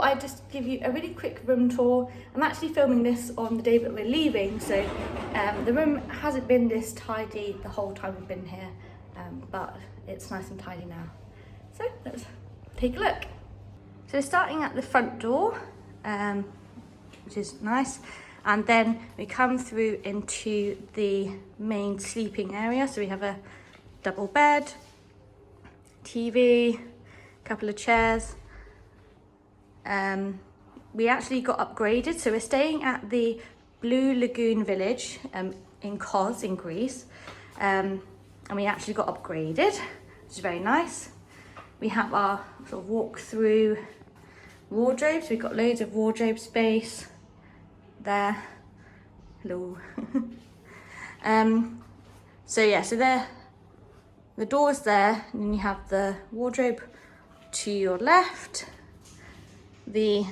I'd just give you a really quick room tour. I'm actually filming this on the day that we're leaving, so the room hasn't been this tidy the whole time we've been here, but it's nice and tidy now. So let's take a look. So we're starting at the front door, which is nice. And then we come through into the main sleeping area. So we have a double bed, TV, a couple of chairs. We actually got upgraded. So we're staying at the Blue Lagoon Village in Kos in Greece. And we actually got upgraded, which is very nice. We have our sort of walk-through wardrobes. We've got loads of wardrobe space there. Hello. So yeah, so there, the door's there, and then you have the wardrobe to your left, the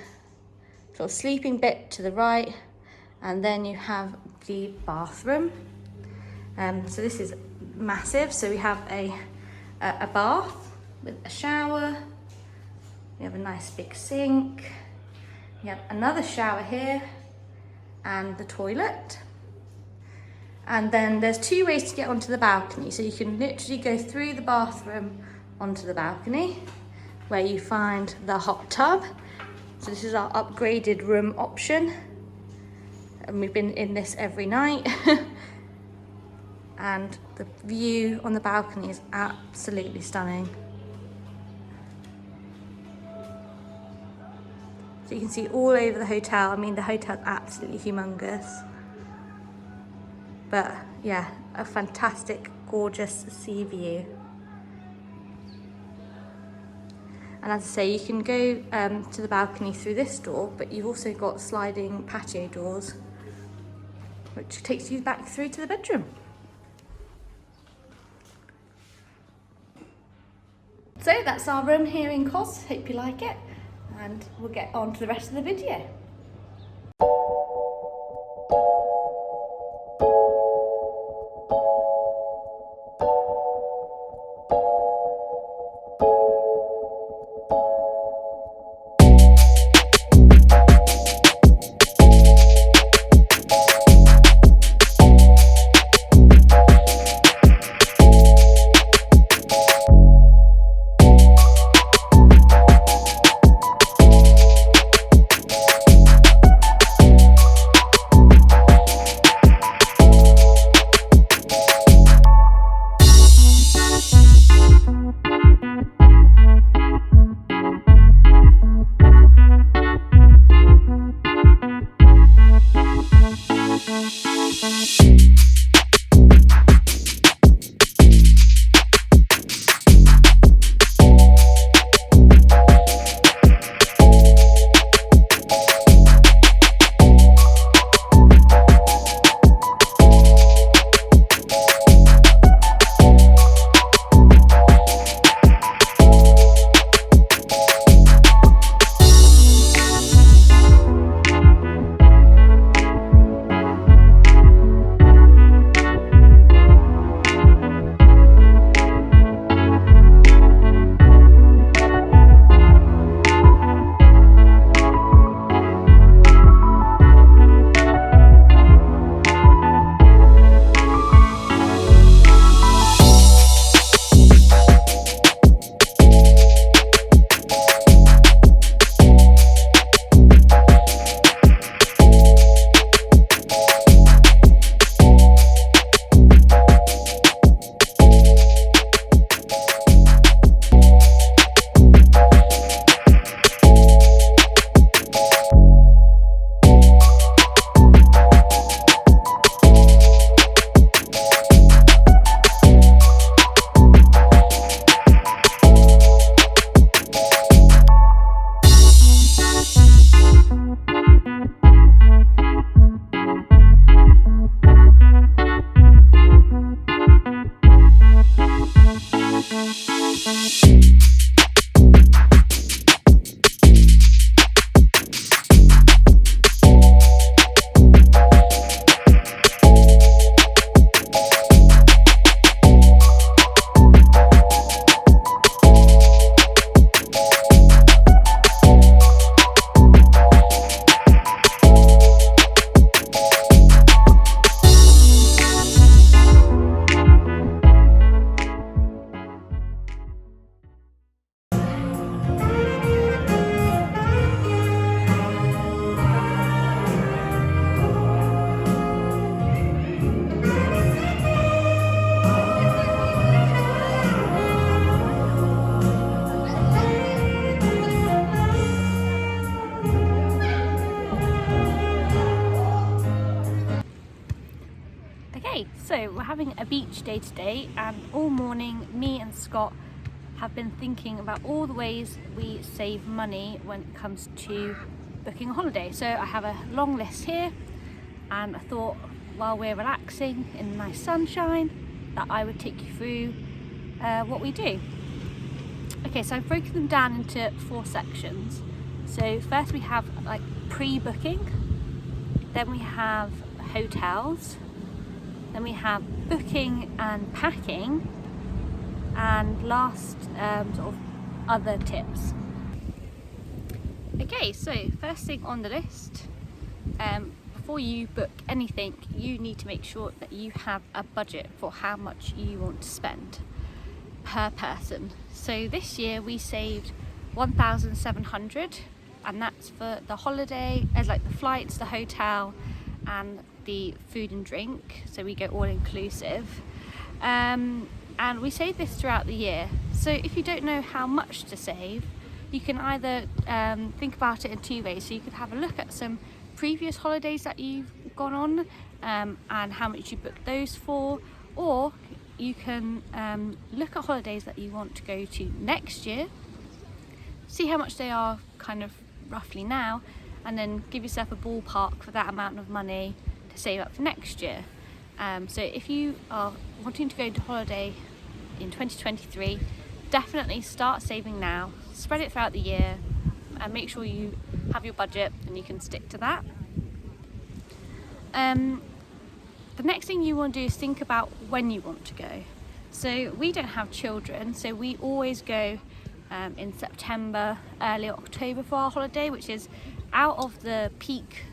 sort of sleeping bit to the right, and then you have the bathroom. So this is massive. So we have a bath with a shower. We have a nice big sink. We have another shower here and the toilet. And then there's two ways to get onto the balcony. So you can literally go through the bathroom onto the balcony where you find the hot tub. So this is our upgraded room option. And we've been in this every night. And the view on the balcony is absolutely stunning. So you can see all over the hotel. I mean, the hotel's absolutely humongous. But yeah, a fantastic, gorgeous sea view. And as I say, you can go to the balcony through this door, but you've also got sliding patio doors, which takes you back through to the bedroom. So that's our room here in Kos. Hope you like it. And we'll get on to the rest of the video. So we're having a beach day today, and all morning me and Scott have been thinking about all the ways we save money when it comes to booking a holiday. So I have a long list here, and I thought while we're relaxing in the nice sunshine that I would take you through what we do. Okay, so I've broken them down into 4 sections. So first we have like pre-booking, then we have hotels, then we have booking and packing, and last sort of other tips. Okay, so first thing on the list, before you book anything, you need to make sure that you have a budget for how much you want to spend per person. So this year we saved 1,700, and that's for the holiday, as like the flights, the hotel, and the food and drink. So we go all inclusive, and we save this throughout the year. So if you don't know how much to save, you can either think about it in 2 ways. So you could have a look at some previous holidays that you've gone on and how much you booked those for, or you can look at holidays that you want to go to next year, see how much they are kind of roughly now, and then give yourself a ballpark for that amount of money to save up for next year. So if you are wanting to go to holiday in 2023, definitely start saving now, spread it throughout the year, and make sure you have your budget and you can stick to that. The next thing you want to do is think about when you want to go. So we don't have children, so we always go in September, early October for our holiday, which is out of the peak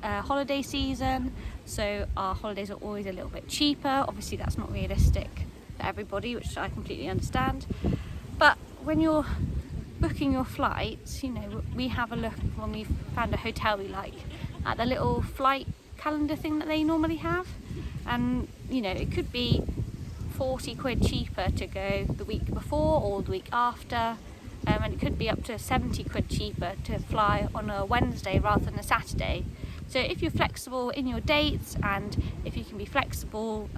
holiday season. So our holidays are always a little bit cheaper. Obviously that's not realistic for everybody, which I completely understand. But when you're booking your flights, you know, we have a look when we've found a hotel we like at the little flight calendar thing that they normally have, and you know, it could be 40 quid cheaper to go the week before or the week after, and it could be up to 70 quid cheaper to fly on a Wednesday rather than a Saturday. So if you're flexible in your dates, and if you can be flexible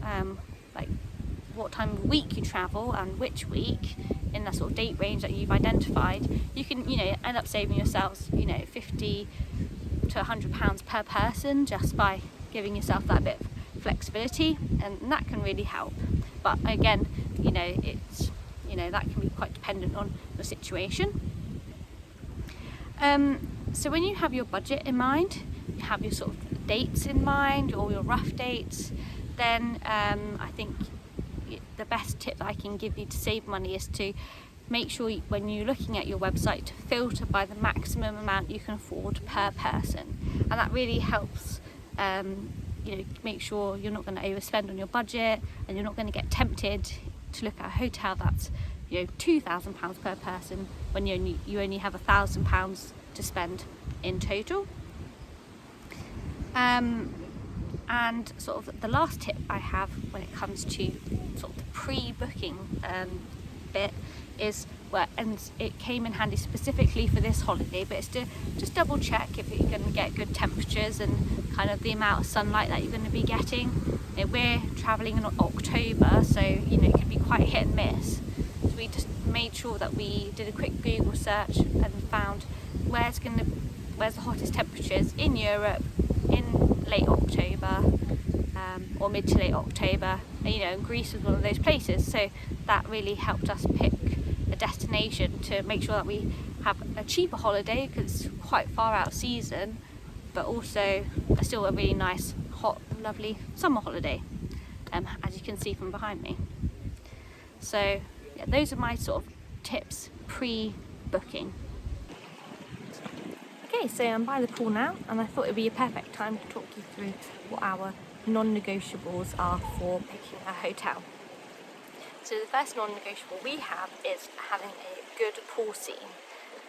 like what time of week you travel and which week in that sort of date range that you've identified, you can, you know, end up saving yourselves, you know, 50 to 100 pounds per person just by giving yourself that bit of flexibility, and that can really help. But again, you know, it's, you know, that can be quite dependent on the situation. So when you have your budget in mind, you have your sort of dates in mind, or your rough dates, then I think the best tip that I can give you to save money is to make sure when you're looking at your website to filter by the maximum amount you can afford per person, and that really helps you know, make sure you're not going to overspend on your budget, and you're not going to get tempted to look at a hotel that's, you know, £2,000 per person when you only have £1,000 to spend in total. And sort of the last tip I have when it comes to sort of the pre-booking bit is, well, and it came in handy specifically for this holiday, but it's to just double check if you're going to get good temperatures and kind of the amount of sunlight that you're going to be getting. You know, we're travelling in October, so you know, it can be quite hit and miss. So we just made sure that we did a quick Google search and found where's the hottest temperatures in Europe in late October, or mid to late October. And, you know, and Greece was one of those places, so that really helped us pick a destination to make sure that we have a cheaper holiday, because it's quite far out of season, but also still a really nice, hot, lovely summer holiday, as you can see from behind me. So yeah, those are my sort of tips pre-booking. Okay, so I'm by the pool now, and I thought it would be a perfect time to talk you through what our non-negotiables are for picking a hotel. So the first non-negotiable we have is having a good pool scene.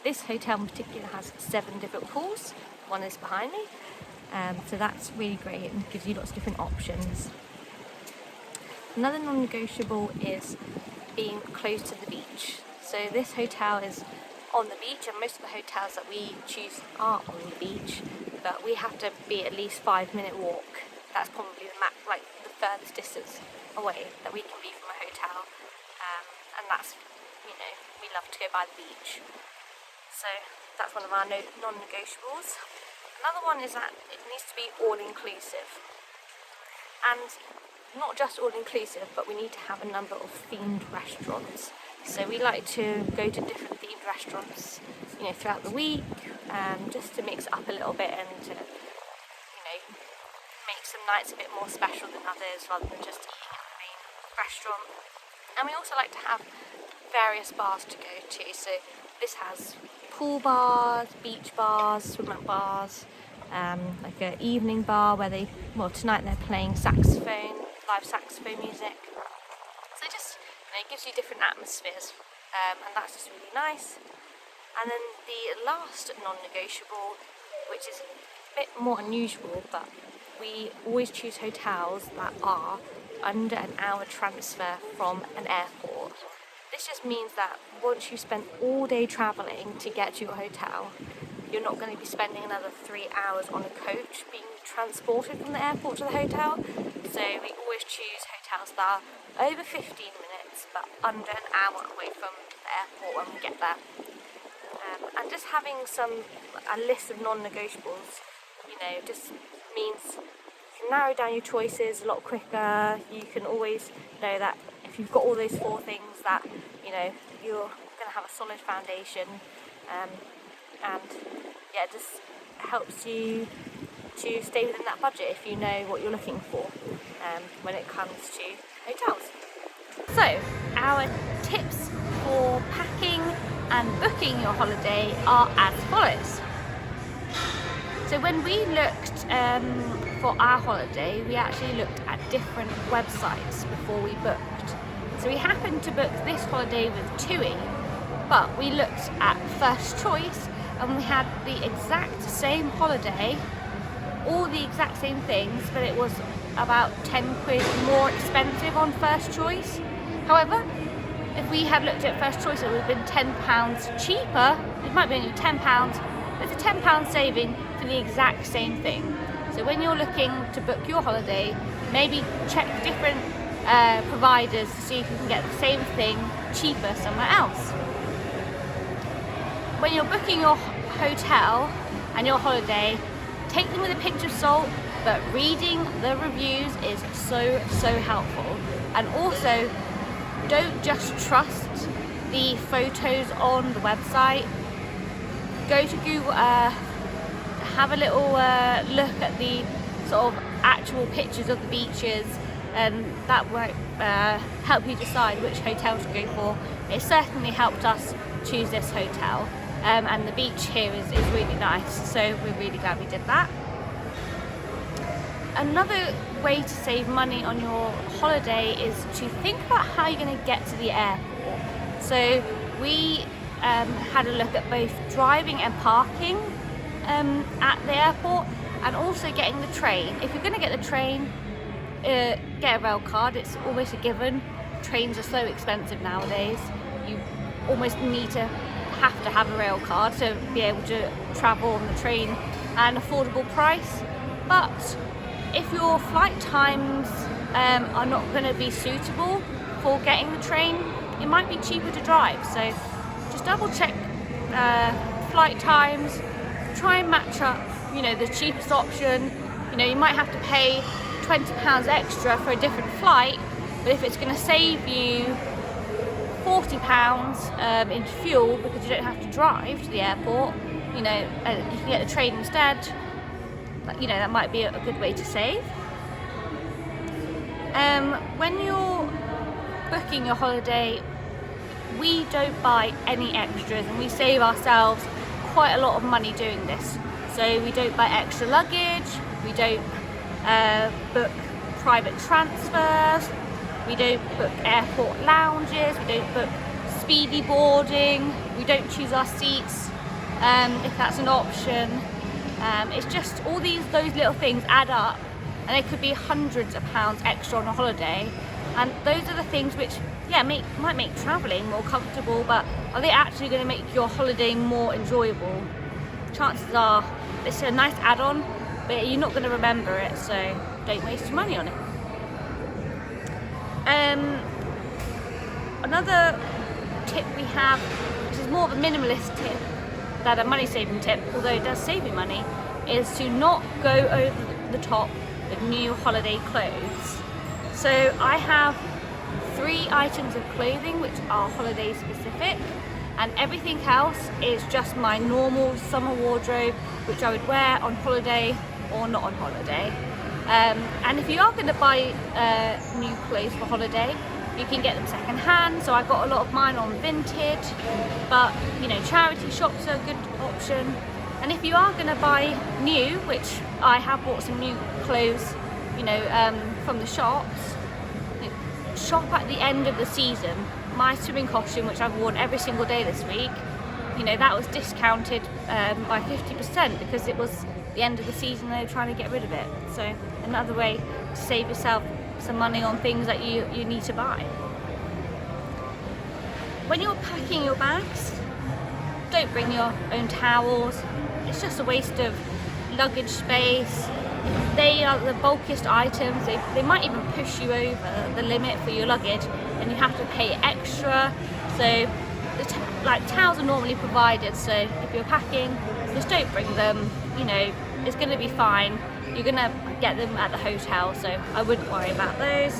This hotel in particular has 7 different pools. One is behind me, so that's really great and gives you lots of different options. Another non-negotiable is being close to the beach. So this hotel is on the beach, and most of the hotels that we choose are on the beach, but we have to be at least 5-minute walk. That's probably the furthest distance away that we can be from a hotel, and that's, we love to go by the beach. So that's one of our non-negotiables. Another one is that it needs to be all-inclusive, and not just all-inclusive, but we need to have a number of themed restaurants. So we like to go to different themed restaurants, throughout the week, just to mix it up a little bit and to, make some nights a bit more special than others, rather than just eating at the main restaurant. And we also like to have various bars to go to. So this has pool bars, beach bars, swim bars, like an evening bar where tonight they're playing live saxophone music. So just, it gives you different atmospheres, and that's just really nice. And then the last non-negotiable, which is a bit more unusual, but we always choose hotels that are under an hour transfer from an airport. This just means that once you spend all day travelling to get to your hotel, you're not going to be spending another 3 hours on a coach being transported from the airport to the hotel. So we always choose hotels that are over 15 minutes but under an hour away from the airport when we get there. And just having a list of non-negotiables, just means you can narrow down your choices a lot quicker. You can always know that if you've got all those 4 things, that you're going to have a solid foundation, and it just helps you to stay within that budget if you know what you're looking for when it comes to hotels. So our tips for packing and booking your holiday are as follows. So when we looked for our holiday, we actually looked at different websites before we booked. So we happened to book this holiday with TUI, but we looked at First Choice and we had the exact same holiday, all the exact same things, but it was about 10 quid more expensive on First Choice. However, if we had looked at First Choice, it would have been £10 cheaper. It might be only £10, but it's a £10 saving for the exact same thing. So when you're looking to book your holiday, maybe check different providers to see if you can get the same thing cheaper somewhere else. When you're booking your hotel and your holiday, take them with a pinch of salt, but reading the reviews is so helpful. And also, don't just trust the photos on the website. Go to Google Earth, have a little look at the sort of actual pictures of the beaches, and that will help you decide which hotel to go for. It certainly helped us choose this hotel, and the beach here is really nice, so we're really glad we did that. Another way to save money on your holiday is to think about how you're going to get to the airport. So we had a look at both driving and parking at the airport, and also getting the train. If you're going to get the train, get a rail card. It's almost a given. Trains are so expensive nowadays. You almost have to have a rail card to be able to travel on the train at an affordable price. But if your flight times are not going to be suitable for getting the train, it might be cheaper to drive. So just double check flight times, try and match up, the cheapest option. You might have to pay £20 extra for a different flight, but if it's going to save you £40 in fuel because you don't have to drive to the airport, and you can get the train instead, that might be a good way to save. When you're booking your holiday, we don't buy any extras, and we save ourselves quite a lot of money doing this. So we don't buy extra luggage, we don't book private transfers, we don't book airport lounges, we don't book speedy boarding, we don't choose our seats if that's an option. It's just all those little things add up, and it could be hundreds of pounds extra on a holiday, and those are the things which might make travelling more comfortable, but are they actually going to make your holiday more enjoyable? Chances are it's a nice add-on, but you're not going to remember it, so don't waste your money on it. Another tip we have, which is more of a minimalist tip than a money saving tip, although it does save you money, is to not go over the top with new holiday clothes. So I have 3 items of clothing which are holiday specific, and everything else is just my normal summer wardrobe, which I would wear on holiday or not on holiday. And if you are going to buy new clothes for holiday, you can get them second hand. So I got a lot of mine on Vinted, but you know, charity shops are a good option. And if you are going to buy new, which I have bought some new clothes, you know, from the shops, shop at the end of the season. My swimming costume, which I've worn every single day this week, you know, that was discounted by 50% because it was the end of the season. They were trying to get rid of it. So another way to save yourself some money on things that you need to buy. When you're packing your bags, don't bring your own towels. It's just a waste of luggage space. They are the bulkiest items. They might even push you over the limit for your luggage, and you have to pay extra. So like towels are normally provided, so if you're packing, just don't bring them. You know, it's going to be fine. You're going to get them at the hotel, so I wouldn't worry about those.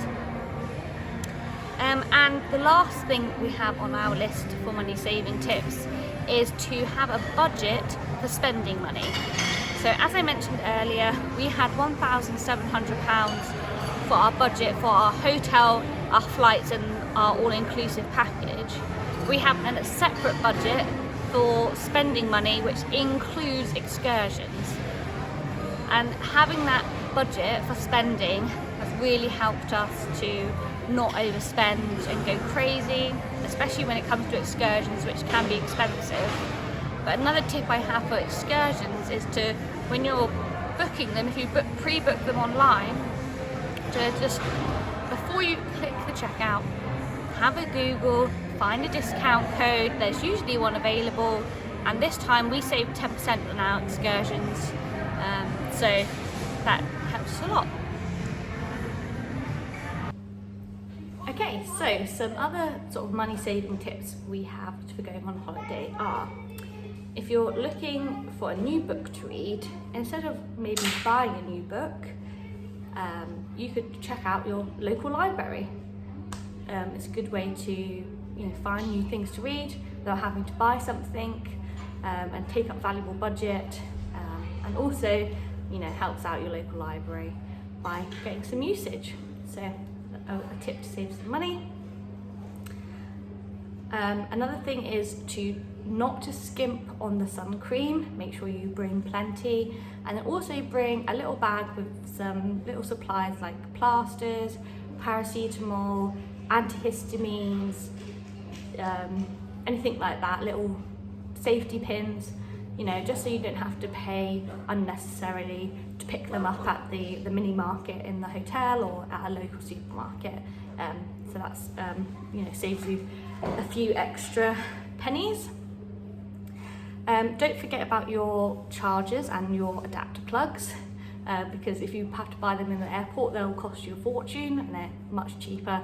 And the last thing we have on our list for money saving tips is to have a budget for spending money. So as I mentioned earlier, we had £1,700 for our budget for our hotel, our flights and our all-inclusive package. We have a separate budget for spending money, which includes excursions. And having that budget for spending has really helped us to not overspend and go crazy, especially when it comes to excursions, which can be expensive. But another tip I have for excursions is to, when you're booking them, if you pre-book them online, to just, before you click the checkout, have a Google, find a discount code. There's usually one available, and this time we saved 10% on our excursions, so that helps a lot. Okay, so some other sort of money saving tips we have for going on holiday are, if you're looking for a new book to read, instead of maybe buying a new book, you could check out your local library. It's a good way to find new things to read without having to buy something and take up valuable budget, and also helps out your local library by getting some usage. So a tip to save some money. Another thing is not to skimp on the sun cream. Make sure you bring plenty, and then also bring a little bag with some little supplies like plasters, paracetamol, antihistamines, anything like that, little safety pins, just so you don't have to pay unnecessarily to pick them up at the mini market in the hotel or at a local supermarket. So that's saves you a few extra pennies. Don't forget about your chargers and your adapter plugs, because if you have to buy them in the airport, they'll cost you a fortune, and they're much cheaper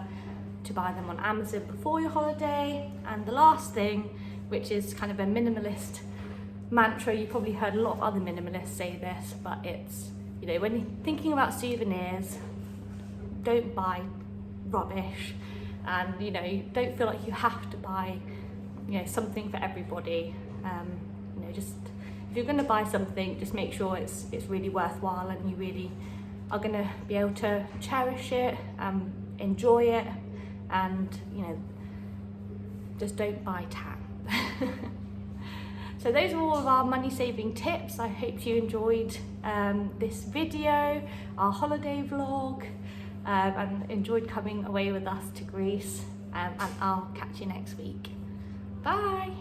to buy them on Amazon before your holiday. And the last thing, which is kind of a minimalist mantra, you probably heard a lot of other minimalists say this, but it's, when you're thinking about souvenirs, don't buy rubbish, and don't feel like you have to buy something for everybody. Just if you're going to buy something, just make sure it's really worthwhile and you really are going to be able to cherish it, enjoy it, and just don't buy tat. So those are all of our money saving tips. I hope you enjoyed this video, our holiday vlog, and enjoyed coming away with us to Greece, and I'll catch you next week. Bye.